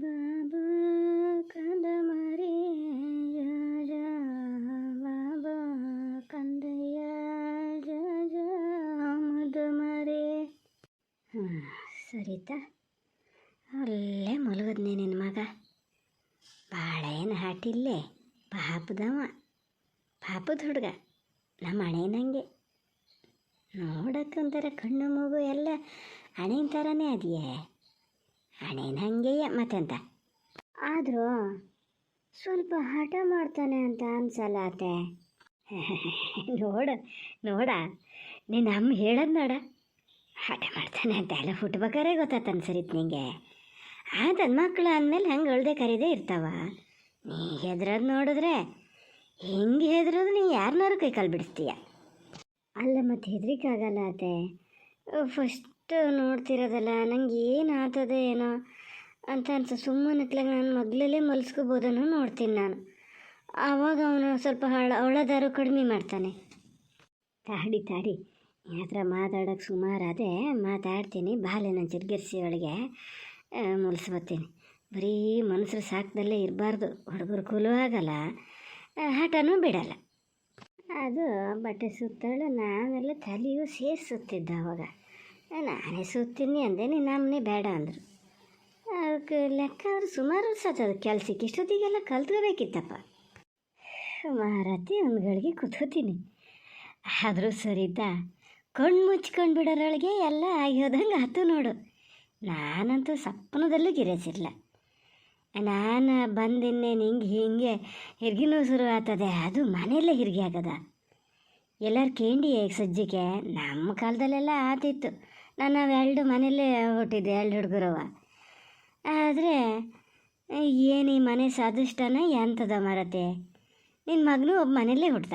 ಬಾಬಾ ಕಂದ ಮರಿ ಬಾಬಾ ಕಂದಯ್ಯ ಮುದ ಮರಿ. ಸರಿತಾ ಅಲ್ಲೇ ಮಲಗದ್ನೇ ನಿನ್ನ ಮಗ. ಭಾಳ ಏನು ಹಾಟಿಲ್ಲೇ, ಪಾಪದವ, ಪಾಪದ ಹುಡುಗ. ನಮ್ಮ ಹಣೆನಂಗೆ ನೋಡೋಕ್ಕೆ ಒಂಥರ ಕಣ್ಣು ಮೂಗು ಎಲ್ಲ ಹಣೆನ ಥರನೇ ಅದೆಯೇ, ಹಣೆನ ಹಂಗೆಯೇ ಮತ್ತೆಂತ. ಆದರೂ ಸ್ವಲ್ಪ ಹಠ ಮಾಡ್ತಾನೆ ಅಂತ ಅನ್ಸಲ್ಲ ಅತ್ತೆ. ನೋಡು ನೋಡ ನಿನ್ನ ಅಮ್ಮ ಹೇಳೋದು ನೋಡ, ಹಠ ಮಾಡ್ತಾನೆ ಅಂತ ಎಲ್ಲ ಹುಟ್ಬೇಕಾರೆ ಗೊತ್ತಾತ ಅನ್ಸರಿತ್ತು ನಿಂಗೆ. ಆತನ ಮಕ್ಕಳು ಅಂದಮೇಲೆ ಹಂಗೆ ಅಳ್ದೆ ಕರೀದೇ ಇರ್ತಾವ. ನೀ ಹೆದ್ರೋದು ನೋಡಿದ್ರೆ ಹಿಂಗೆ ಹೆದ್ರೋದು ನೀ ಯಾರನ್ನಾರು ಕೈ ಕಾಲು ಬಿಡಿಸ್ತೀಯ. ಅಲ್ಲ ಮತ್ತು ಹೆದ್ರಿಕಾಗಲ್ಲ ಅತ್ತೆ. ಫಸ್ಟ್ ನೋಡ್ತಿರೋದಲ್ಲ, ನಂಗೆ ಏನು ಆಗ್ತದೆ ಏನೋ ಅಂತ ಅನ್ಸ ಸುಮ್ಮನತ್ಲಾಗ ನಾನು ಮಗ್ಲಲ್ಲೇ ಮಲ್ಸ್ಕೋಬೋದನ್ನು ನೋಡ್ತೀನಿ ನಾನು. ಆವಾಗ ಅವನು ಸ್ವಲ್ಪ ಅವಳದಾರು ಕಡಿಮೆ ಮಾಡ್ತಾನೆ. ತಾಡಿ ತಾಡಿ ನಿನ್ನ ಹತ್ರ ಮಾತಾಡೋಕ್ಕೆ ಸುಮಾರು ಅದೇ ಮಾತಾಡ್ತೀನಿ. ಬಾಲೆ ನಾನು ಚಿರ್ಗಿರ್ಸಿ ಒಳಗೆ ಮುಲ್ಸ್ಬತ್ತೀನಿ. ಬರೀ ಮನುಷ್ಯರು ಸಾಕ್ದಲ್ಲೇ ಇರಬಾರ್ದು, ಹುಡುಗರು ಕೂಲು ಆಗಲ್ಲ, ಹಠನೂ ಬಿಡಲ್ಲ. ಅದು ಬಟ್ಟೆ ಸುತ್ತಳು ನಾವೆಲ್ಲ ತಲೆಯೂ ಸೇರಿ ಸುತ್ತಿದ್ದ. ಅವಾಗ ನಾನೇ ಸುತ್ತೀನಿ ಅಂದೆ, ನಿನ್ನ ಅಮ್ಮನೇ ಬೇಡ ಅಂದರು. ಅದಕ್ಕೆ ಲೆಕ್ಕ ಆದ್ರೆ ಸುಮಾರು ಸತ್ತದ ಕೆಲ್ಸಕ್ಕೆ. ಇಷ್ಟೊತ್ತಿಗೆಲ್ಲ ಕಲ್ತ್ಕೋಬೇಕಿತ್ತಪ್ಪ. ಮಾರತಿ ಒಂದು ಗಳಿಗೆ ಕೂತ್ಕೋತೀನಿ. ಆದರೂ ಸರಿತಾ ಕಣ್ಣು ಮುಚ್ಕೊಂಡು ಬಿಡೋರೊಳಗೆ ಎಲ್ಲ ಆಗಿರೋದಂಗೆ ಆಯ್ತು ನೋಡು. ನಾನಂತೂ ಸಪ್ಪನದಲ್ಲೂ ಗಿರೇಸಿರಲ್ಲ. ನಾನು ಬಂದಿನ್ನೇನು ಹಿಂಗೆ ಹಿರ್ಗಿನೂ ಶುರು ಆಗ್ತದೆ. ಅದು ಮನೆಯಲ್ಲೇ ಹಿರ್ಗಿ ಆಗದ. ಎಲ್ಲರೂ ಕೇಂಡಿ ಸಜ್ಜಿಗೆ ನಮ್ಮ ಕಾಲದಲ್ಲೆಲ್ಲ ಆತಿತ್ತು. ನಾವು ಎರಡು ಮನೆಯಲ್ಲೇ ಹುಟ್ಟಿದ್ದೆ, ಎರಡು ಹುಡುಗರವ. ಆದರೆ ಏನು ಈ ಮನೆ ಸಾಧಿಷ್ಟನ ಎಂಥದ ಮಾರತೆ. ನಿನ್ನ ಮಗನೂ ಒಬ್ಬ ಮನೆಯಲ್ಲೇ ಹುಟ್ಟ.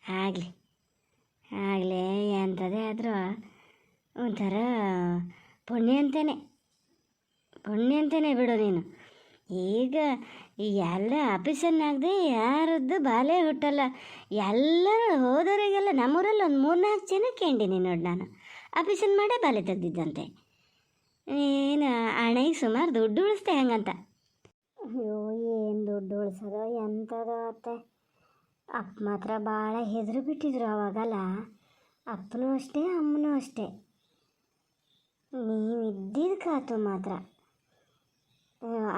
ಆಗಲಿ ಎಂಥದೇ ಆದರೂ ಒಂಥರ ಪುಣ್ಯ ಅಂತಲೇ ಬಿಡು ನೀನು. ಈಗ ಎಲ್ಲ ಆಫೀಸನ್ನಾಗದೆ ಯಾರದ್ದು ಬಾಲೇ ಹುಟ್ಟಲ್ಲ. ಎಲ್ಲರೂ ಹೋದವರಿಗೆಲ್ಲ ನಮ್ಮೂರಲ್ಲಿ ಒಂದು 3-4 ಜನ ಕೇಂಡೀನಿ ನೋಡಿ ನಾನು. ಆಫೀಸನ್ನು ಮಾಡೇ ಬಾಲೆ ತೆಗ್ದಿದ್ದಂತೆ. ಏನು ಹಣೆಗೆ ಸುಮಾರು ದುಡ್ಡು ಉಳಿಸ್ದೆ ಹಂಗಂತ. ಅಯ್ಯೋ ಏನು ದುಡ್ಡು ಉಳಿಸೋದು ಎಂಥದೋ ಅತ್ತೆ. ಅಪ್ಪ ಮಾತ್ರ ಭಾಳ ಹೆದರು ಬಿಟ್ಟಿದ್ರು ಅವಾಗಲ್ಲ. ಅಪ್ಪನೂ ಅಷ್ಟೇ, ಅಮ್ಮನೂ ಅಷ್ಟೇ. ನೀವು ಇದ್ದಿದ್ದಕ್ಕಾತು ಮಾತ್ರ.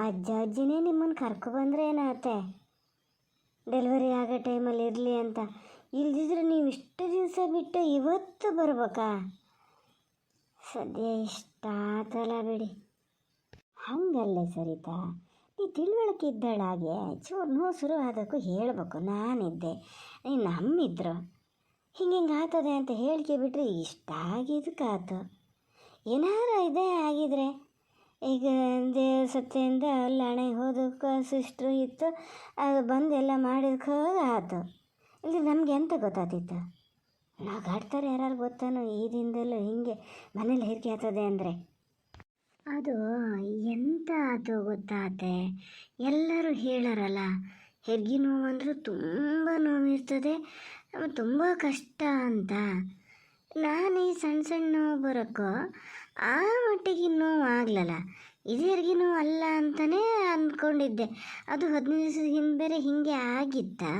ಅಜ್ಜಿನೇ ನಿಮ್ಮನ್ನು ಕರ್ಕೊಬಂದ್ರೆ ಏನಾಗುತ್ತೆ, ಡೆಲಿವರಿ ಆಗೋ ಟೈಮಲ್ಲಿ ಇರಲಿ ಅಂತ. ಇಲ್ದಿದ್ರೆ ನೀವು ಇಷ್ಟು ದಿವಸ ಬಿಟ್ಟು ಇವತ್ತು ಬರ್ಬೇಕಾ? ಸದ್ಯ ಇಷ್ಟ ಆತಲ್ಲ ಬಿಡಿ. ಹಂಗಲ್ಲೇ ಸರಿತಾ, ನೀ ತಿಳುವಳಿಕೆ ಇದ್ದಳಾಗೆ ಚೂರು ನೋವು ಶುರು ಆದಕ್ಕೂ ಹೇಳಬೇಕು. ನಾನಿದ್ದೆ, ನೀನು ನಮ್ಮಿದ್ರು ಹಿಂಗೆ ಆಗ್ತದೆ ಅಂತ ಹೇಳಿಕೆ ಬಿಟ್ಟರೆ ಇಷ್ಟ ಆಗಿದ್ದಕ್ಕಾತು. ಏನಾರು ಇದೇ ಆಗಿದ್ರೆ ಈಗ ದೇವ್ರ ಸತ್ತೆಯಿಂದ ಅಲ್ಲಿ ಹಣೆಗೆ ಹೋದಕ್ಕೆ ಸಿಸ್ಟ್ರು ಇತ್ತು, ಅದು ಬಂದು ಎಲ್ಲ ಮಾಡಿದಕ್ಕೆ ಆಯ್ತು. ಇಲ್ಲಿ ನಮಗೆ ಎಂತ ಗೊತ್ತಾತಿತ್ತು? ನಾವು ಗಾಡ್ತಾರೆ ಯಾರು ಗೊತ್ತಾನೋ ಈ ದಿನದಲ್ಲೂ ಹಿಂಗೆ ಮನೇಲಿ ಹೆರಿಗೆ ಆಗ್ತದೆ ಅಂದರೆ. ಅದು ಎಂತ ಅದು ಗೊತ್ತಾತೆ, ಎಲ್ಲರೂ ಹೇಳೋರಲ್ಲ, ಹೆರಿಗೆ ನೋವು ಅಂದರೆ ತುಂಬ ನೋವಿರ್ತದೆ, ತುಂಬ ಕಷ್ಟ ಅಂತ. ನಾನು ಈ ಸಣ್ಣ ನೋವು ಬರೋಕ್ಕೋ ಆ ಮಟ್ಟಿಗೆ ನೋವು ಆಗ್ಲಲ್ಲ. ಇದು ಹೆರಿಗೆ ನೋವು ಅಲ್ಲ ಅಂತಲೇ ಅಂದ್ಕೊಂಡಿದ್ದೆ. ಅದು 15 ದಿವಸದ ಹಿಂದೆ ಬೇರೆ ಹೀಗೆ ಆಗಿತ್ತಾ,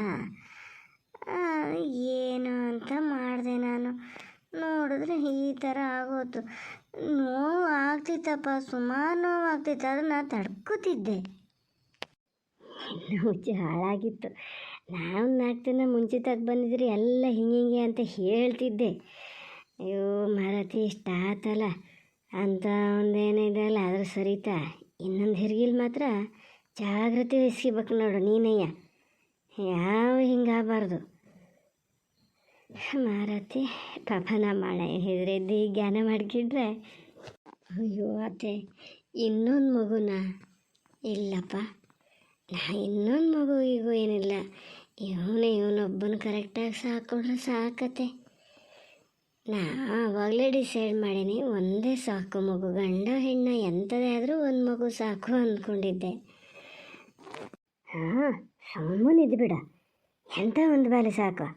ಏನು ಅಂತ ಮಾಡಿದೆ ನಾನು. ನೋಡಿದ್ರೆ ಈ ಥರ ಆಗೋತು. ನೋವು ಆಗ್ತಿತ್ತಪ್ಪ, ಸುಮಾರು ನೋವು ಆಗ್ತಿತ್ತು. ಅದನ್ನು ನಾನು ತಡ್ಕೋತಿದ್ದೆ. ಮುಂಚೆ ಹಾಳಾಗಿತ್ತು. ನಾವು 4 ದಿನ ಮುಂಚಿತಾಗಿ ಬಂದಿದ್ರೆ ಎಲ್ಲ ಹಿಂಗೆ ಅಂತ ಹೇಳ್ತಿದ್ದೆ. ಅಯ್ಯೋ ಮಾರತಿ ಇಷ್ಟ ಆತಲ್ಲ ಅಂತ ಒಂದೇನಿದೆಯಲ್ಲ. ಆದರೂ ಸರಿತಾ ಇನ್ನೊಂದು ಹೆರಿಗೆಲಿ ಮಾತ್ರ ಜಾಗ್ರತೆ ವಹಿಸ್ಕೋಬೇಕು ನೋಡು ನೀನಯ್ಯ. ಯಾವ ಹಿಂಗಾಗಬಾರ್ದು ಮಾರತಿ. ಪಾಪ ನಮ್ಮ ಹಣೆ ಹೆದರಿದ್ದು ಜ್ಞಾನ ಮಾಡಿಕಿಡ್ರೆ. ಅಯ್ಯೋ ಅತ್ತೆ, ಇನ್ನೊಂದು ಮಗುನ? ಇಲ್ಲಪ್ಪ, ಇನ್ನೊಂದು ಮಗು ಈಗ ಏನಿಲ್ಲ. ಇವನೊಬ್ಬನ ಕರೆಕ್ಟಾಗಿ ಸಾಕೊಂಡ್ರೆ ಸಾಕತ್ತೆ. ನಾ ಆವಾಗಲೇ ಡಿಸೈಡ್ ಮಾಡೀನಿ, ಒಂದೇ ಸಾಕು ಮಗು, ಗಂಡ ಹೆಣ್ಣು ಎಂಥದೇ ಆದರೂ ಒಂದು ಮಗು ಸಾಕು ಅಂದ್ಕೊಂಡಿದ್ದೆ. ಹಾಂ ಸುಮ್ಮನಿದ್ದು ಬಿಡ, ಎಂಥ ಒಂದು ಬಾಲೆ ಸಾಕು.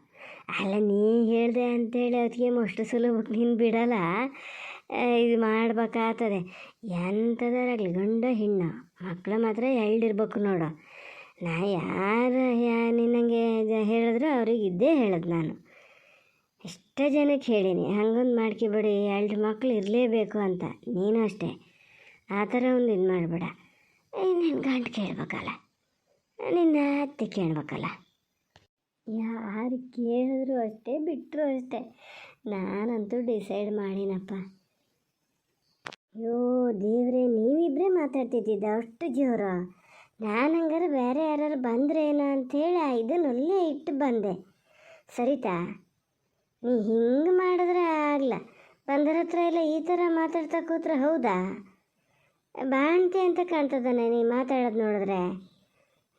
ಅಲ್ಲ ನೀ ಹೇಳಿದೆ ಅಂಥೇಳಿ ಅದಕ್ಕೆ ಅಷ್ಟು ಸುಲಭಕ್ಕೆ ನೀನು ಬಿಡಲ್ಲ. ಇದು ಮಾಡ್ಬೇಕಾಗ್ತದೆ. ಎಂಥದಾರಾಗಲಿ ಗಂಡ ಹೆಣ್ಣು ಮಕ್ಕಳು ಮಾತ್ರ ಎಳ್ದಿರ್ಬೇಕು ನೋಡು. ನಾ ಯಾರು ನಿನ್ನಂಗೆ ಹೇಳಿದ್ರು ಅವ್ರಿಗೆ ಇದ್ದೇ ಹೇಳೋದು ನಾನು. ಎಷ್ಟೋ ಜನಕ್ಕೆ ಹೇಳೀನಿ ಹಂಗೊಂದು ಮಾಡ್ಕೊಬೇಡಿ, 2 ಮಕ್ಳು ಇರಲೇಬೇಕು ಅಂತ. ನೀನು ಅಷ್ಟೇ ಆ ಥರ ಒಂದು ಇದು ಮಾಡಬೇಡ. ನಿನ್ನ ಗಂಟು ಕೇಳ್ಬೇಕಲ್ಲ, ನಿನ್ನ ಅತ್ತೆ ಕೇಳ್ಬೇಕಲ್ಲ. ಯಾರು ಕೇಳಿದ್ರು ಅಷ್ಟೇ ಬಿಟ್ಟರು ಅಷ್ಟೇ. ನಾನಂತೂ ಡಿಸೈಡ್ ಮಾಡಿನಪ್ಪ. ಅಯ್ಯೋ ದೇವ್ರೆ, ನೀವಿಬ್ಬರೇ ಮಾತಾಡ್ತಿದ್ದಿದ್ದ ಅಷ್ಟು ಜೋರು. ನಾನು ಹಂಗಾರೆ ಬೇರೆ ಯಾರು ಬಂದ್ರೇನೋ ಅಂಥೇಳಿ ಇದನ್ನಲ್ಲೇ ಇಟ್ಟು ಬಂದೆ. ಸರಿತಾ? ನೀ ಹಿಂಗೆ ಮಾಡಿದ್ರೆ ಆಗಲ್ಲ. ಬಂದರ ಹತ್ರ ಎಲ್ಲ ಈ ಥರ ಮಾತಾಡ್ತಾ ಕೂತ್ರೆ ಹೌದಾ? ಬಾಣ್ತಿ ಅಂತ ಕಾಣ್ತದಾನೆ ನೀ ಮಾತಾಡೋದು ನೋಡಿದ್ರೆ.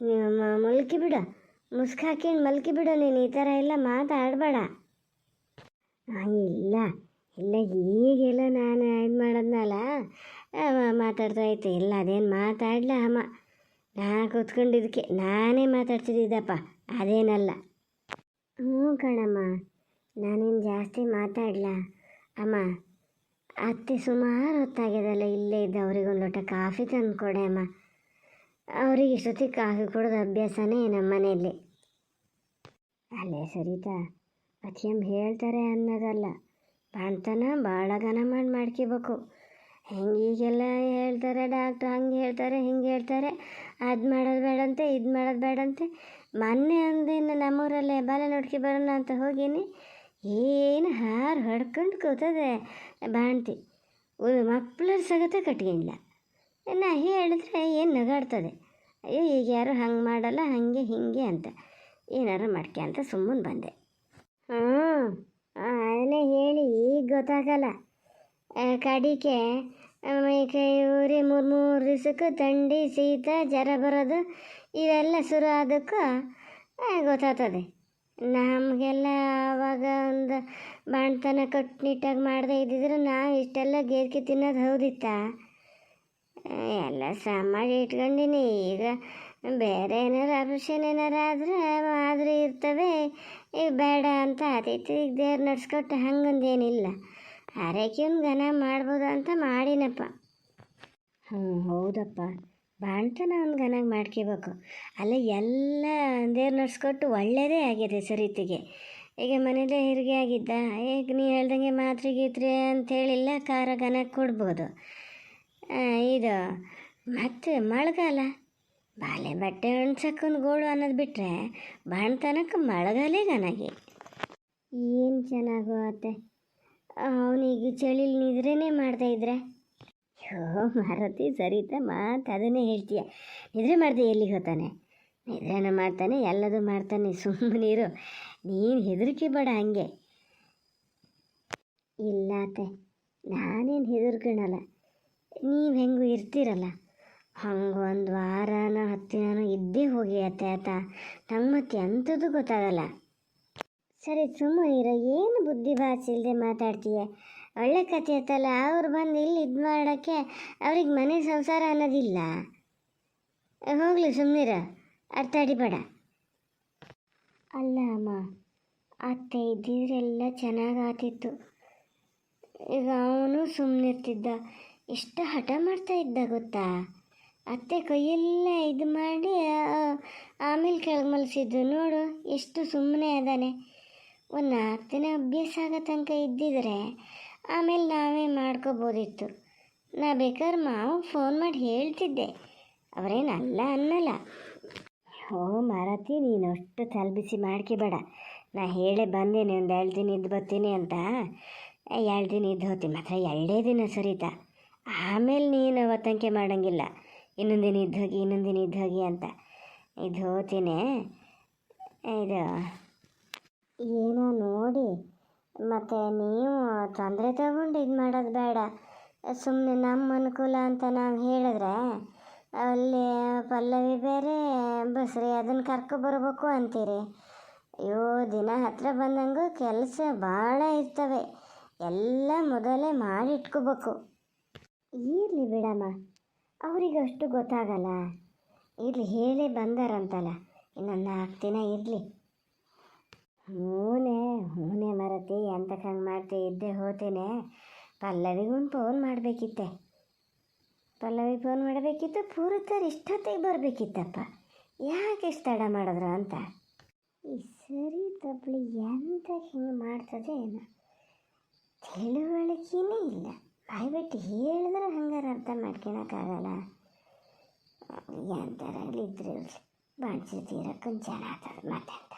ನೀವು ಮಲ್ಕಿ ಬಿಡು, ಮುಸ್ಕು ಹಾಕೊಂಡು ಮಲ್ಕಿ ಬಿಡು. ನೀನು ಈ ಥರ ಎಲ್ಲ ಮಾತಾಡಬೇಡ. ಇಲ್ಲ ಇಲ್ಲ, ಈಗೆಲ್ಲ ನಾನು ಇದು ಮಾಡೋದ್ನಲ್ಲ ಮಾತಾಡ್ತಾ ಐತೆ. ಇಲ್ಲ ಅದೇನು ಮಾತಾಡಲ ಅಮ್ಮ, ನಾ ಕೂತ್ಕೊಂಡಿದ್ದಕ್ಕೆ ನಾನೇ ಮಾತಾಡ್ತಿದ್ದಪ್ಪ, ಅದೇನಲ್ಲ. ಹ್ಞೂ ಕಣಮ್ಮ, ನಾನೇನು ಜಾಸ್ತಿ ಮಾತಾಡಲ ಅಮ್ಮ. ಅತ್ತೆ ಸುಮಾರು ಹೊತ್ತಾಗ್ಯದಲ್ಲ ಇಲ್ಲೇ ಇದ್ದ, ಅವ್ರಿಗೊಂದು ಲೋಟ ಕಾಫಿ ತಂದು ಕೊಡೆ ಅಮ್ಮ. ಅವ್ರಿಗೆ ಇಷ್ಟೊತ್ತಿಗೆ ಕಾಫಿ ಕೊಡೋದು ಅಭ್ಯಾಸನೇ ನಮ್ಮ ಮನೆಯಲ್ಲಿ. ಅಲ್ಲೇ ಸರಿತಾ, ಅತ್ತಿಯಮ್ಮ ಹೇಳ್ತಾರೆ ಅನ್ನೋದಲ್ಲ, ಬಾಣ್ತನ ಭಾಳ ಘನ ಮಾಡ್ಕೋಬೇಕು. ಈಗೆಲ್ಲ ಹೇಳ್ತಾರೆ ಡಾಕ್ಟ್ರು, ಹಂಗೆ ಹೇಳ್ತಾರೆ ಹಿಂಗೆ ಹೇಳ್ತಾರೆ, ಅದು ಮಾಡೋದು ಬೇಡಂತೆ ಇದು ಮಾಡೋದು ಬೇಡಂತೆ. ಮೊನ್ನೆ ಒಂದಿನ ನಮ್ಮೂರಲ್ಲೇ ಬಾಲೆ ನೋಡ್ಕೊ ಬರೋಣ ಅಂತ ಹೋಗೀನಿ, ಏನು ಹಾರು ಹೊಡ್ಕೊಂಡು ಕೂತದೆ ಬಾಣ್ತಿ. ಮಕ್ಕಳ ಸಗತ ಕಟ್ಕೊಂಡಿಲ್ಲ. ನಾ ಹೇಳಿದ್ರೆ ಏನು ನಗಾಡ್ತದೆ. ಅಯ್ಯೋ ಈಗ ಯಾರು ಹಂಗೆ ಮಾಡಲ್ಲ ಹಾಗೆ ಹೀಗೆ ಅಂತ ಏನಾರು ಮಾಡ್ಕೆ ಅಂತ ಸುಮ್ಮನೆ ಬಂದೆ. ಅದನ್ನೇ ಹೇಳಿ ಈಗ ಗೊತ್ತಾಗಲ್ಲ. ಕಡಿಕೆ ಕೈ ಊರಿ 3 ದಿವಸಕ್ಕೂ ಥಂಡಿ ಶೀತ ಜ್ವರ ಬರೋದು ಇವೆಲ್ಲ ಶುರು ಆದಕ್ಕೂ ಗೊತ್ತಾಗ್ತದೆ. ನಮಗೆಲ್ಲ ಆವಾಗ ಒಂದು ಬಾಣ್ತನ ಕಟ್ಟುನಿಟ್ಟಾಗಿ ಮಾಡದೇ ಇದ್ದಿದ್ರೆ ನಾವು ಇಷ್ಟೆಲ್ಲ ಗೇರ್ಕಿ ತಿನ್ನೋದು ಹೌದಿತ್ತಾ? ಎಲ್ಲ ಮಾಡಿ ಇಟ್ಕೊಂಡಿನಿ. ಈಗ ಬೇರೆ ಏನಾರು ಆಪರೇಷನ್ ಏನಾರು ಆದರೆ ಇರ್ತವೆ, ಈಗ ಬೇಡ ಅಂತ ಆತೈತಿ. ಈಗ ದೇವ್ರು ನಡ್ಸ್ಕೊಟ್ಟು ಹಂಗಂದೇನಿಲ್ಲ, ಆರೈಕೆಯನ್ನು ಘನ ಮಾಡ್ಬೋದು ಅಂತ ಮಾಡಿನಪ್ಪ. ಹೌದಪ್ಪ, ಬಾಣ್ತನ ಒಂದು ಘನಾಗಿ ಮಾಡ್ಕೋಬೇಕು. ಅಲ್ಲ ಎಲ್ಲ ದೇವ್ರು ನಡ್ಸ್ಕೊಟ್ಟು ಒಳ್ಳೆಯದೇ ಆಗಿದೆ ಸರಿತಿಗೆ. ಈಗ ಮನೇಲೇ ಹೆರಿಗೆ ಆಗಿದ್ದ, ಈಗ ನೀವು ಹೇಳ್ದಂಗೆ ಮಾತ್ರೆ ಗೀತ್ರೆ ಅಂಥೇಳಿಲ್ಲ, ಖಾರ ಘನ ಕೊಡ್ಬೋದು. ಇದು ಮತ್ತು ಮಳೆಗಾಲ ಬಾಲೆ ಬಟ್ಟೆ ಒಣ್ಸಕ್ಕೊಂದು ಗೋಳು ಅನ್ನೋದು ಬಿಟ್ಟರೆ ಬಾಣ್ತನಕ್ಕೆ ಮಳೆಗಾಲೇ ಘನಾಗಿ ಏನು ಚೆನ್ನಾಗೋ ಅತ್ತೆ. ಅವನಿಗೆ ಚಳಿಲಿ ನಿದ್ರೆನೇ ಮಾಡ್ತಾಯಿದ್ರೆ. ಅಯ್ಯೋ ಮಾರತಿ, ಸರಿತಾ ಮಾತು ಅದನ್ನೇ ಹೇಳ್ತೀಯ. ನಿದ್ರೆ ಮಾಡಿದೆ ಎಲ್ಲಿಗೆ ಹೋಗ್ತಾನೆ? ನಿದ್ರೆನೂ ಮಾಡ್ತಾನೆ, ಎಲ್ಲದೂ ಮಾಡ್ತಾನೆ. ಸುಮ್ಮನಿರು, ನೀನು ಹೆದರಿಕೆ ಬೇಡ ಹಂಗೆ. ಇಲ್ಲ ಅತ್ತೆ, ನಾನೇನು ಹೆದರ್ಕೊಳಲ್ಲ. ನೀವು ಹೆಂಗೂ ಇರ್ತೀರಲ್ಲ ಹಂಗೆ ಒಂದು ವಾರನೋ 10 ದಿನನೋ ಇದ್ದೇ ಹೋಗಿ ಅತ್ತೆ ಆತ. ನಂಗೆ ಮತ್ತೆ ಎಂಥದ್ದು ಗೊತ್ತಾಗಲ್ಲ. ಸರಿ ಸುಮ್ಮನಿರೋ, ಏನು ಬುದ್ಧಿ ಬಾಚಿಲ್ಲದೆ ಮಾತಾಡ್ತೀಯ? ಒಳ್ಳೆ ಕಥೆ ಆಯ್ತಲ್ಲ. ಅವ್ರು ಬಂದು ಇಲ್ಲಿ ಇದು ಮಾಡೋಕ್ಕೆ ಅವ್ರಿಗೆ ಮನೆ ಸಂಸಾರ ಅನ್ನೋದಿಲ್ಲ. ಹೋಗಲಿ ಸುಮ್ಮನಿರ, ಅರ್ಥ ಅಡಿಬೇಡ. ಅಲ್ಲ ಅಮ್ಮ, ಅತ್ತೆ ಇದ್ದಿದ್ರೆಲ್ಲ ಚೆನ್ನಾಗಾತಿತ್ತು. ಈಗ ಅವನು ಸುಮ್ಮನಿರ್ತಿದ್ದ, ಎಷ್ಟು ಹಠ ಮಾಡ್ತಾ ಇದ್ದ ಗೊತ್ತಾ? ಅತ್ತೆ ಕೈಯೆಲ್ಲ ಇದು ಮಾಡಿ ಆಮೇಲೆ ಕೆಳಗೆ ಮಲಸಿದ್ದು ನೋಡು, ಎಷ್ಟು ಸುಮ್ಮನೆ ಅದಾನೆ. ಒಂದು 4 ದಿನ ಅಭ್ಯಾಸ ಆಗೋ ತನಕ ಇದ್ದಿದ್ರೆ ಆಮೇಲೆ ನಾವೇ ಮಾಡ್ಕೋಬೋದಿತ್ತು. ನಾ ಬೇಕಾದ್ರೆ ಮಾವು ಫೋನ್ ಮಾಡಿ ಹೇಳ್ತಿದ್ದೆ, ಅವರೇನಲ್ಲ ಅನ್ನಲ್ಲ. ಮಾರತಿ, ನೀನು ಅಷ್ಟು ತಲೆಬಿಸಿ ಮಾಡ್ಕೋಬೇಡ. ನಾ ಹೇಳೇ ಬಂದೇನೆ ಒಂದು 2 ದಿನ ಇದ್ದು ಬರ್ತೀನಿ ಅಂತ. 2 ದಿನ ಇದ್ದು ಹೋಗ್ತೀನಿ, ಮಾತ್ರ 2 ದಿನ ಸರಿತಾ. ಆಮೇಲೆ ನೀನು ಅವತ್ತಂಕೆ ಮಾಡೋಂಗಿಲ್ಲ, ಇನ್ನೊಂದು ದಿನ ಇದ್ದು ಹೋಗಿ ಇನ್ನೊಂದು ದಿನ ಇದ್ದು ಹೋಗಿ ಅಂತ. ಇದು ಹೋಗ್ತೀನಿ, ಇದು ಏನೋ ನೋಡಿ. ಮತ್ತು ನೀವು ತೊಂದರೆ ತಗೊಂಡು ಇದು ಮಾಡೋದು ಬೇಡ. ಸುಮ್ಮನೆ ನಮ್ಮ ಅನುಕೂಲ ಅಂತ ನಾವು ಹೇಳಿದ್ರೆ ಅಲ್ಲಿ ಪಲ್ಲವಿ ಬೇರೆ ಬಸ್ರಿ ಅದನ್ನು ಕರ್ಕೊಬರ್ಬೇಕು ಅಂತೀರಿ. ಅಯ್ಯೋ ದಿನ ಹತ್ತಿರ ಬಂದಂಗೂ ಕೆಲಸ ಭಾಳ ಇರ್ತವೆ, ಎಲ್ಲ ಮೊದಲೇ ಮಾಡಿಟ್ಕೋಬೇಕು. ಇರಲಿ ಬಿಡಮ್ಮ, ಅವರಿಗಷ್ಟು ಗೊತ್ತಾಗಲ್ಲ. ಇರಲಿ, ಹೇಳಿ ಬಂದಾರಂತಲ್ಲ, ಇನ್ನೊಂದು 4 ದಿನ ಇರಲಿ. ಹೂನೇ ಮಾರತಿ, ಎಂತಕ್ಕೆ ಹಂಗೆ ಮಾಡ್ತಿ? ಇದ್ದೇ ಹೋಗ್ತೀನಿ, ಪಲ್ಲವಿಗೊಂದು ಫೋನ್ ಮಾಡಬೇಕಿತ್ತೆ. ಪಲ್ಲವಿ ಫೋನ್ ಮಾಡಬೇಕಿತ್ತು, ಪೂರೈತರು ಇಷ್ಟೊತ್ತಿಗೆ ಬರಬೇಕಿತ್ತಪ್ಪ. ಯಾಕೆ ಇಷ್ಟು ತಡ ಮಾಡಿದ್ರು ಅಂತ. ಈ ಸರಿ ತಪ್ಪಲಿ ಎಂತ ಹಿಂಗೆ ಮಾಡ್ತದೆ ಏನೋ ತಿಳುವಳಿಕೆನೇ ಇಲ್ಲ. ಬಾಯ್ಬಿಟ್ಟು ಹೇಳಿದ್ರೆ ಹಂಗಾರೆ ಅರ್ಥ ಮಾಡ್ಕೊಳಕ್ಕಾಗಲ್ಲ. ಎಂಥರ ಇದ್ರೆ ಬಾಣ್ಸಿ ತೀರಕ್ಕೊಂದು ಜನ ಆಗ್ತದೆ ಮತ್ತೆ.